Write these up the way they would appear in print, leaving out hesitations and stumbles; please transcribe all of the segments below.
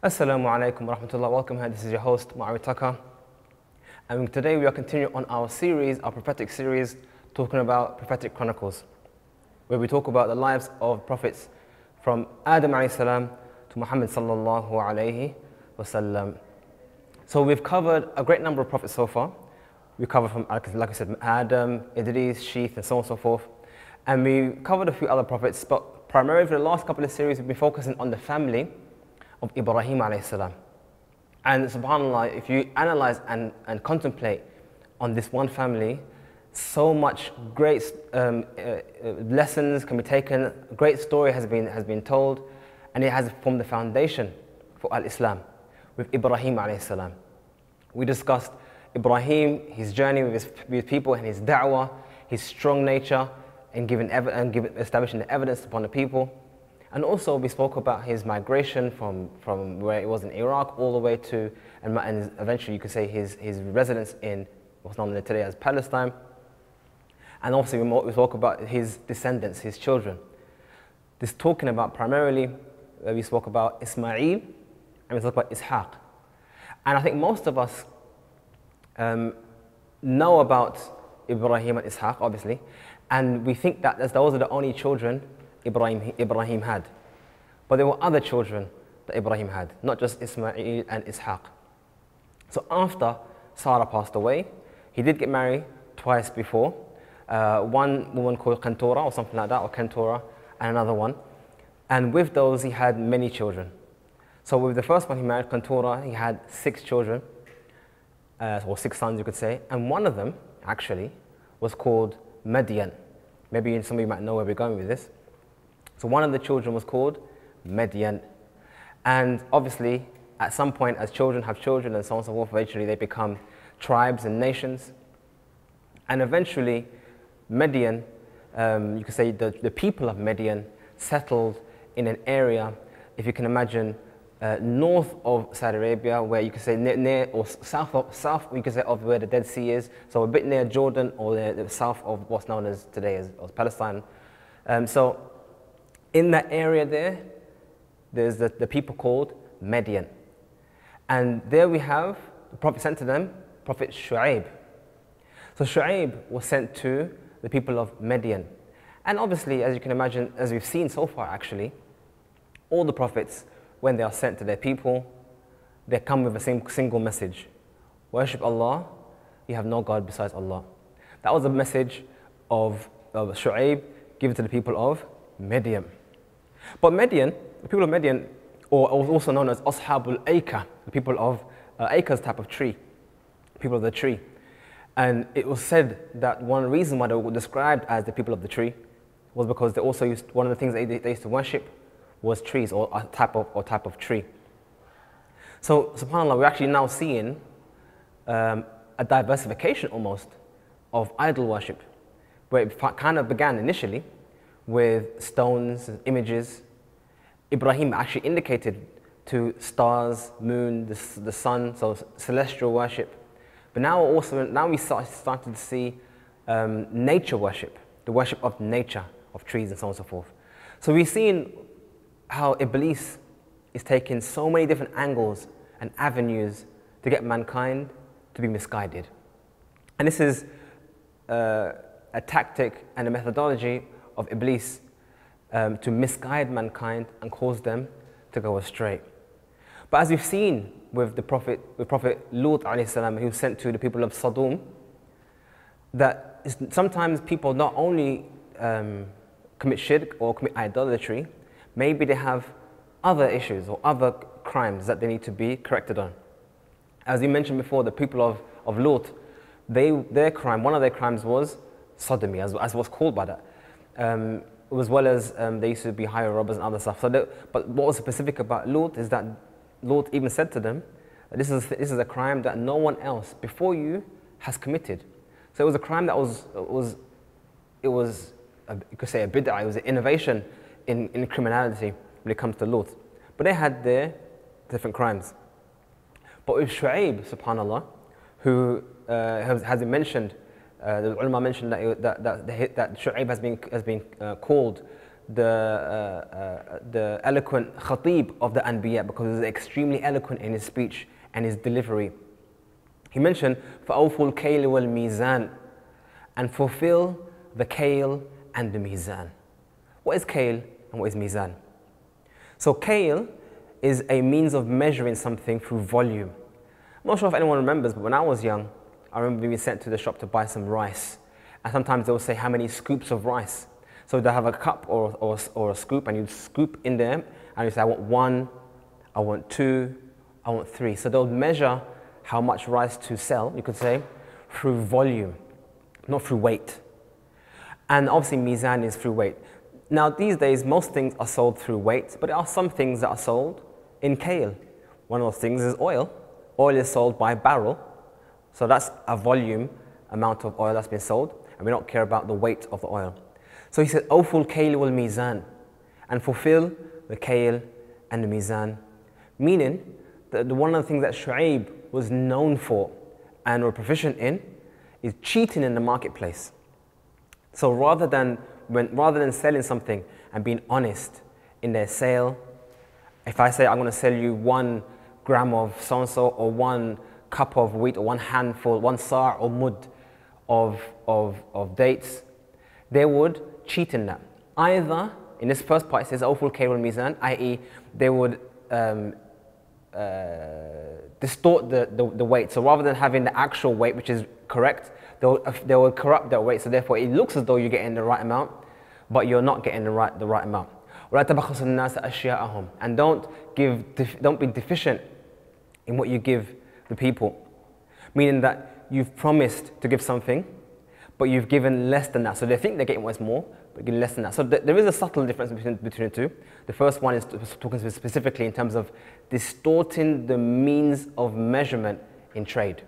Assalamu alaikum wa rahmatullah. Welcome here. This is your host, Muawiyah Taka. And today we are continuing on our series, our prophetic series, talking about Prophetic Chronicles, where we talk about the lives of prophets from Adam alayhi salam to Muhammad sallallahu alayhi wasallam. So we've covered a great number of prophets so far. We covered from, like I said, Adam, Idris, Sheeth, and so on and so forth. And we covered a few other prophets, but primarily for the last couple of series, we've been focusing on the family of Ibrahim alayhi salam. And subhanAllah, if you analyze and contemplate on this one family, so much great lessons can be taken, a great story has been told, and it has formed the foundation for Al-Islam with Ibrahim alayhi salam. We discussed Ibrahim, his journey with people and his da'wah, his strong nature, and establishing the evidence upon the people. And also we spoke about his migration from where it was in Iraq all the way to, and eventually you could say his residence in what's known today as Palestine. And also we spoke about his descendants, his children. This talking about primarily, we spoke about Ismail and we spoke about Ishaq. And I think most of us know about Ibrahim and Ishaq, obviously, and we think that those are the only children Ibrahim had. But there were other children that Ibrahim had, not just Ismail and Ishaq. So after Sarah passed away, he did get married twice before. One woman called Qantura or something like that, or Kantora, and another one. And with those, he had many children. So with the first one he married, Qantura, he had 6 children, or 6 sons, you could say. And one of them, actually, was called Madian. Maybe some of you might know where we're going with this. So one of the children was called Madian. And obviously, at some point, as children have children and so on and so forth, eventually they become tribes and nations. And eventually, Madian, you could say the people of Madian settled in an area, if you can imagine, north of Saudi Arabia, where you could say near or south, you could say of where the Dead Sea is, so a bit near Jordan or the south of what's known as today as Palestine. So in that area there's the people called Madian. And there we have, the Prophet sent to them, Prophet Shoaib. So Shoaib was sent to the people of Madian. And obviously, as you can imagine, as we've seen so far actually, all the prophets, when they are sent to their people, they come with a single message. Worship Allah, you have no God besides Allah. That was the message of Shoaib given to the people of Midian. But Midian, the people of Midian, or also known as Ashabul Aika, the people of Aika's type of tree, people of the tree. And it was said that one reason why they were described as the people of the tree was because they also used, one of the things they used to worship was trees, or a type of tree. So subhanAllah, we're actually now seeing a diversification almost of idol worship, where it kind of began initially with stones and images. Ibrahim actually indicated to stars, moon, the sun, so celestial worship. But now we started to see nature worship, the worship of nature, of trees and so on and so forth. So we've seen how Iblis is taking so many different angles and avenues to get mankind to be misguided. And this is a tactic and a methodology of Iblis to misguide mankind and cause them to go astray. But as we've seen with Prophet Lut alayhi salam, who was sent to the people of Sodom, that sometimes people not only commit shirk or commit idolatry, maybe they have other issues or other crimes that they need to be corrected on. As we mentioned before, the people of Lut, their crime, one of their crimes was sodomy, as was called by that. As well as they used to be hire robbers and other stuff. But what was specific about Lut is that Lut even said to them, this is a crime that no one else before you has committed. So it was a crime that was you could say a bid'ah, it was an innovation in criminality when it comes to Lut. But they had their different crimes. But with Shoaib, subhanAllah, who has been mentioned, the ulama mentioned that Shoaib has been called the eloquent khatib of the Anbiya, because he was extremely eloquent in his speech and his delivery. He mentioned, فَأَوْفُوا الْكَيْلِ وَالْمِيزَانِ, and fulfill the kale and the mizan. What is kale and what is mizan? So kale is a means of measuring something through volume. I'm not sure if anyone remembers, but when I was young, I remember being sent to the shop to buy some rice. And sometimes they'll say how many scoops of rice. So they'll have a cup or a scoop, and you'd scoop in there, and you say, I want 1, I want 2, I want 3. So they'll measure how much rice to sell, you could say, through volume, not through weight. And obviously mizan is through weight. Now these days, most things are sold through weight, but there are some things that are sold in kale. One of those things is oil. Oil is sold by barrel. So that's a volume amount of oil that's been sold, and we don't care about the weight of the oil. So he said, Awful kale wal mizan, and fulfill the kale and the mizan. Meaning, that one of the things that Shoaib was known for and were proficient in is cheating in the marketplace. So rather than selling something and being honest in their sale, if I say I'm going to sell you 1 gram of so-and-so, or 1 cup of wheat, or 1 handful, 1 sa' or mud of dates, they would cheat in that. Either, in this first part it says, Awful kayl wal mizan, i.e. they would distort the weight. So rather than having the actual weight, which is correct, they will corrupt that weight. So therefore it looks as though you're getting the right amount, but you're not getting the right amount. And don't be deficient in what you give the people. Meaning that you've promised to give something, but you've given less than that. So they think they're getting what's more, but giving less than that. So there is a subtle difference between the two. The first one is talking specifically in terms of distorting the means of measurement in trade.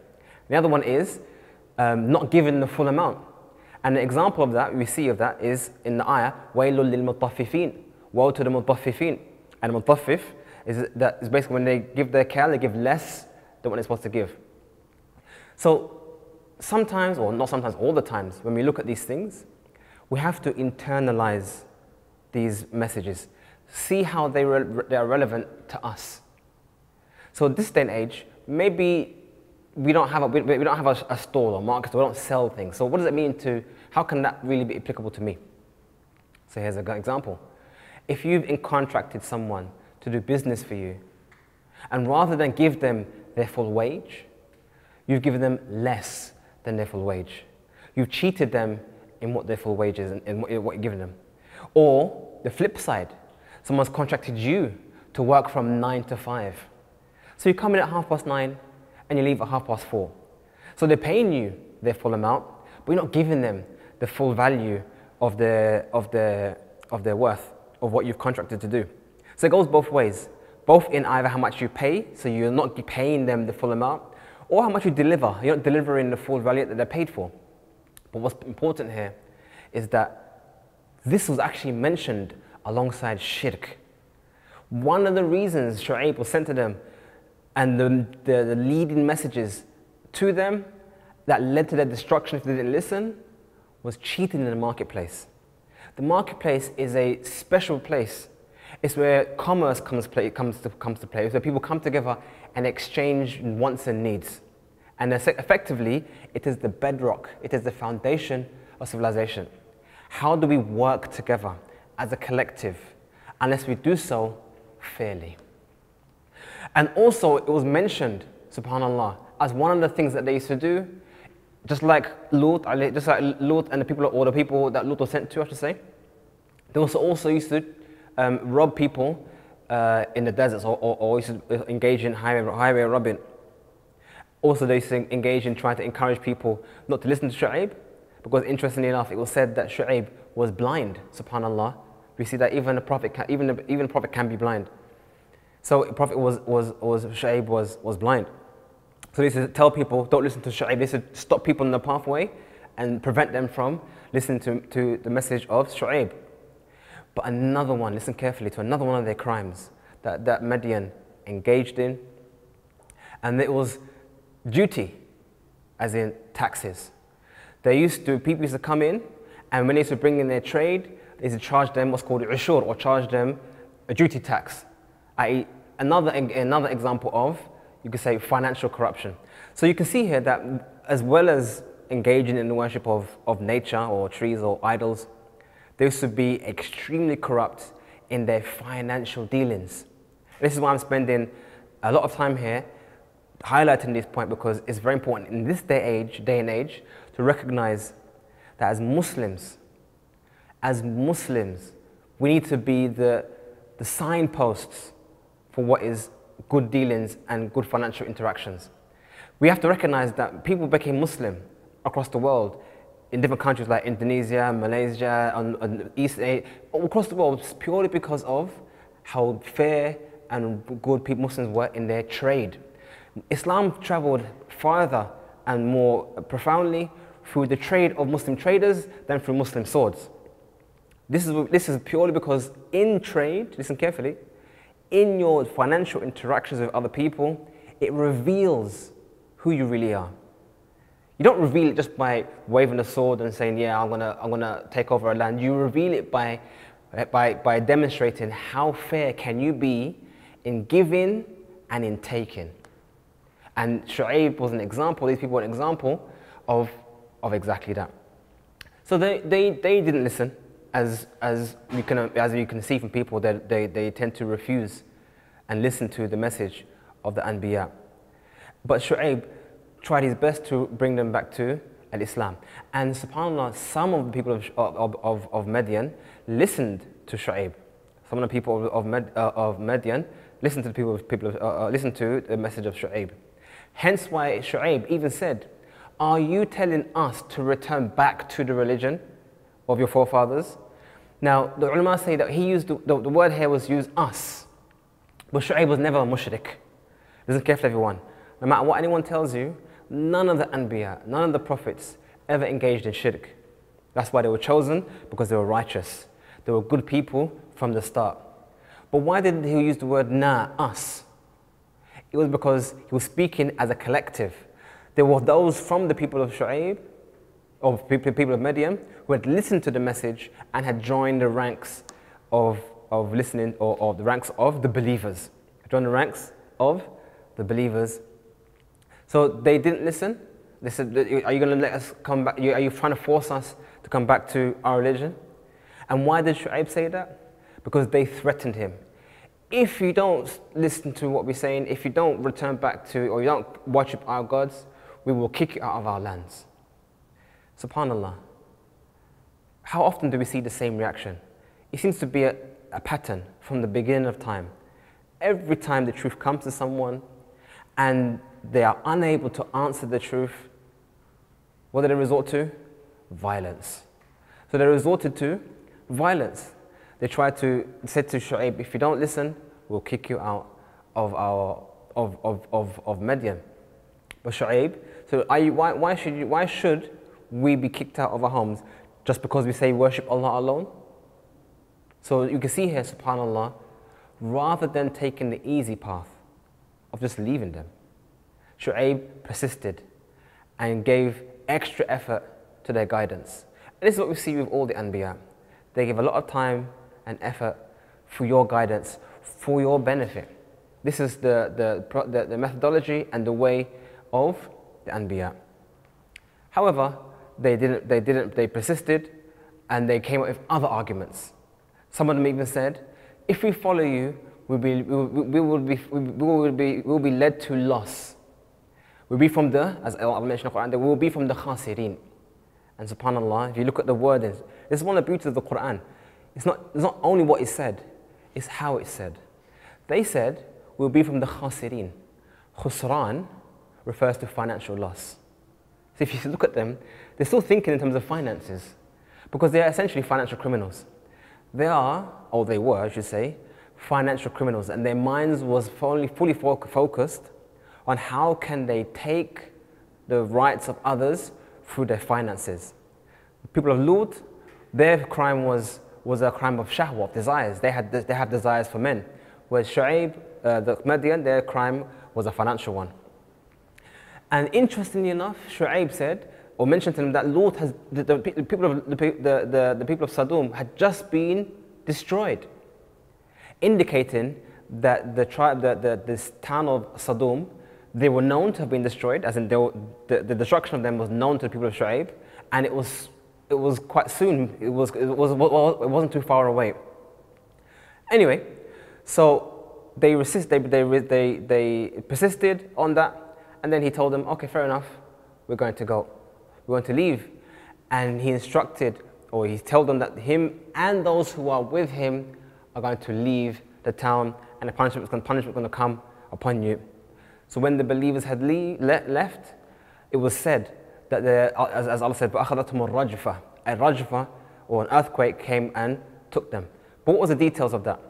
The other one is not giving the full amount. And an example of that, we see of that, is in the ayah, وَيْلٌ لِلْمُطَفِّفِينَ, woe to the mutaffifin. And mutaffif is basically when they give their kale, they give less than what they're supposed to give. So sometimes, or not sometimes, all the times, when we look at these things, we have to internalize these messages, see how they are relevant to us. So this day and age, maybe we don't have a stall or market, so we don't sell things. So what does it mean how can that really be applicable to me? So here's an example. If you've contracted someone to do business for you, and rather than give them their full wage, you've given them less than their full wage. You've cheated them in what their full wage is and what you're giving them. Or the flip side, someone's contracted you to work from 9 to 5. So you come in at 9:30 and you leave at 4:30. So they're paying you their full amount, but you're not giving them the full value of their worth, of what you've contracted to do. So it goes both ways, both in either how much you pay, so you're not paying them the full amount, or how much you deliver. You're not delivering the full value that they're paid for. But what's important here is that this was actually mentioned alongside shirk. One of the reasons Shoaib was sent to them, and the leading messages to them that led to their destruction if they didn't listen, was cheating in the marketplace. The marketplace is a special place. It's where commerce comes to play. It's where people come together and exchange wants and needs. And effectively, it is the bedrock. It is the foundation of civilization. How do we work together as a collective, unless we do so fairly? And also, it was mentioned, subhanAllah, as one of the things that they used to do, just like Lut and the people that Lut was sent to, I should say. They also used to rob people in the deserts, or used to engage in highway robbing. Also, they used to engage in trying to encourage people not to listen to Shoaib, because interestingly enough, it was said that Shoaib was blind. Subhanallah, we see that even a prophet can be blind. So the prophet Shoaib was blind. So they used to tell people, don't listen to Shoaib. They used to stop people in the pathway and prevent them from listening to the message of Shoaib. But another one, listen carefully to another one of their crimes that Madian engaged in, and it was duty, as in taxes. People used to come in, and when they used to bring in their trade, is to charge them what's called ushur, or charge them a duty tax, i.e. another example of, you could say, financial corruption. So you can see here that as well as engaging in the worship of nature or trees or idols, they used to be extremely corrupt in their financial dealings. This is why I'm spending a lot of time here highlighting this point, because it's very important in this day and age to recognize that as Muslims, we need to be the signposts for what is good dealings and good financial interactions. We have to recognize that people became Muslim across the world, in different countries like Indonesia, Malaysia, and East Asia, across the world, purely because of how fair and good Muslims were in their trade. Islam traveled farther and more profoundly through the trade of Muslim traders than through Muslim swords. This is purely because in trade, listen carefully, in your financial interactions with other people, it reveals who you really are. You don't reveal it just by waving a sword and saying, yeah, I'm gonna take over a land. You reveal it by demonstrating how fair can you be in giving and in taking. And Shoaib was an example, these people were an example of exactly that. So they didn't listen. As you can see from people, they tend to refuse and listen to the message of the Anbiya. But Shoaib tried his best to bring them back to Islam. And subhanAllah, some of the people of Madian listened to Shoaib. Some of the people of Madian listened to listened to the message of Shoaib. Hence why Shoaib even said, are you telling us to return back to the religion of your forefathers? Now, the ulama say that he used, the word here was used, us. But Shoaib was never a mushrik. Listen carefully, everyone. No matter what anyone tells you, none of the Anbiya, none of the prophets ever engaged in shirk. That's why they were chosen, because they were righteous. They were good people from the start. But why did he use the word us? It was because he was speaking as a collective. There were those from the people of Shoaib, or people of Madian, who had listened to the message and had joined the ranks of listening, or the ranks of the believers. Joined the ranks of the believers. So they didn't listen. They said, are you going to let us come back? Are you trying to force us to come back to our religion? And why did Shoaib say that? Because they threatened him. If you don't listen to what we're saying, if you don't return back to, or you don't worship our gods, we will kick you out of our lands. SubhanAllah. How often do we see the same reaction? It seems to be a pattern from the beginning of time. Every time the truth comes to someone and they are unable to answer the truth, what do they resort to? Violence. So they resorted to violence. They tried to say to Shoaib, if you don't listen, we'll kick you out of Madian. But Shoaib, so why should we be kicked out of our homes just because we say worship Allah alone? So you can see here, subhanAllah, rather than taking the easy path of just leaving them, Shoaib persisted and gave extra effort to their guidance. And this is what we see with all the Anbiya. They give a lot of time and effort for your guidance, for your benefit. This is the methodology and the way of the Anbiya. However, they persisted and they came up with other arguments. Some of them even said, if we follow you, we will be led to loss. We'll be from the, as Allah mentioned in the Quran, we will be from the khasirin. And subhanAllah, if you look at the wordings, this is one of the beauties of the Quran. It's not only what is said, it's how it's said. They said, we'll be from the khasirin. Khusran refers to financial loss. So if you look at them, they're still thinking in terms of finances, because they are essentially financial criminals. They are, or they were, I should say, financial criminals, and their minds was fully focused on how can they take the rights of others through their finances. The people of Lut, their crime was a crime of shahwa, of desires. They had desires for men. Whereas Shoaib, the Madian, their crime was a financial one. And interestingly enough, Shoaib said or mentioned to them that Lut has, the people of Sodom had just been destroyed, indicating that this town of Sodom, they were known to have been destroyed, as in the destruction of them was known to the people of Shoaib, and it was quite soon. It wasn't too far away. Anyway, so they persisted on that, and then he told them, okay, fair enough, we're going to go. We're going to leave. And he instructed, or he told them that him and those who are with him are going to leave the town, and the punishment was going to come upon you. So when the believers had left, it was said that, as Allah said, فَأَخَذَتْهُمُ الرَّجْفَةُ, a rajfa, or an earthquake, came and took them. But what was the details of that?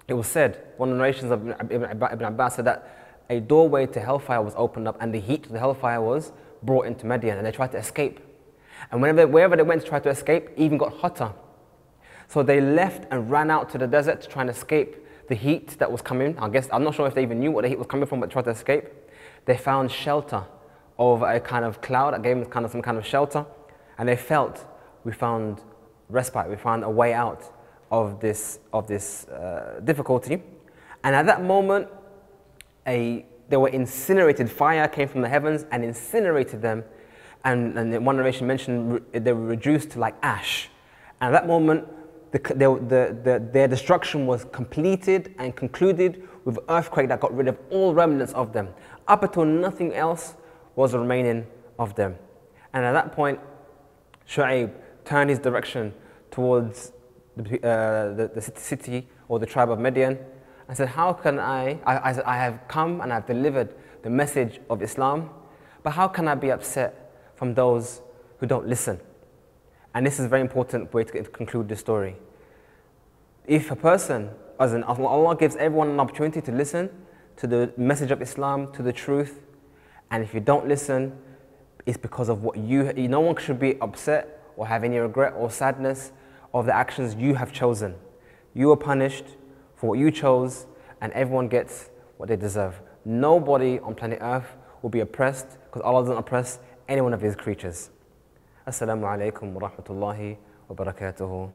It was said, one of the narrations of Ibn Abbas said that a doorway to hellfire was opened up, and the heat of the hellfire was brought into Madian, and they tried to escape. And wherever they went to try to escape, it even got hotter. So they left and ran out to the desert to try and escape the heat that was coming. I'm not sure if they even knew what the heat was coming from, but tried to escape. They found shelter over a kind of cloud that gave them some kind of shelter, and they felt, we found respite, we found a way out of this difficulty. And at that moment, there were incinerated, fire came from the heavens and incinerated them, and one narration mentioned they were reduced to like ash. And at that moment, their destruction was completed and concluded with an earthquake that got rid of all remnants of them, up until nothing else was remaining of them. And at that point, Shoaib turned his direction towards the city or the tribe of Midian, and said, how can I have come and I've delivered the message of Islam, but how can I be upset from those who don't listen? And this is a very important way to conclude the story. If a person, as in Allah gives everyone an opportunity to listen to the message of Islam, to the truth, and if you don't listen, it's because of what no one should be upset or have any regret or sadness of the actions you have chosen. You are punished for what you chose, and everyone gets what they deserve. Nobody on planet Earth will be oppressed, because Allah doesn't oppress any one of His creatures. Assalamu alaikum wa rahmatullahi wa barakatuhu.